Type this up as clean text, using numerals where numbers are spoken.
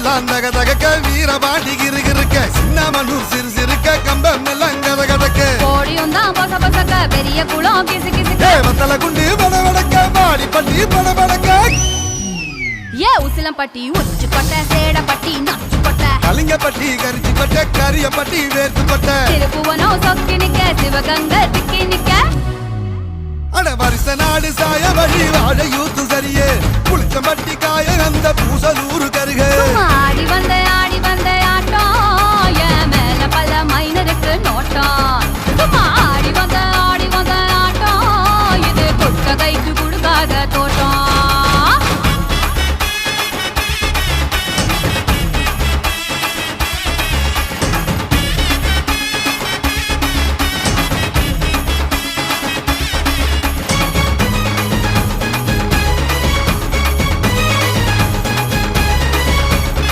எல்லாம் தக தகக்க வீரபாண்டி கிருக்க சின்னமனூர் சிறு சிறுக்க கம்பம் எல்லாம் கத கதக்க கோடியும் தான் பச பசக்க பெரிய குளம் கிசு கிசுக்க வத்தல குண்டு பட வடக்க பாடி பட்டி பட வடக்க ஏ உசிலம்பட்டி உச்சி பட்ட சேடப்பட்டி நச்சு பட்ட கலிங்கப்பட்டி கரிச்சி பட்ட கரியப்பட்டி வேர்த்து பட்ட திருப்புவனம் சொக்கி நிக்க சிவகங்கை திக்கி நிக்க அட வருஷ நாடு சாய வழி வாழ யூத்து சரியே புளிச்சம்பட்டி காய அந்த பூசலூரு கருக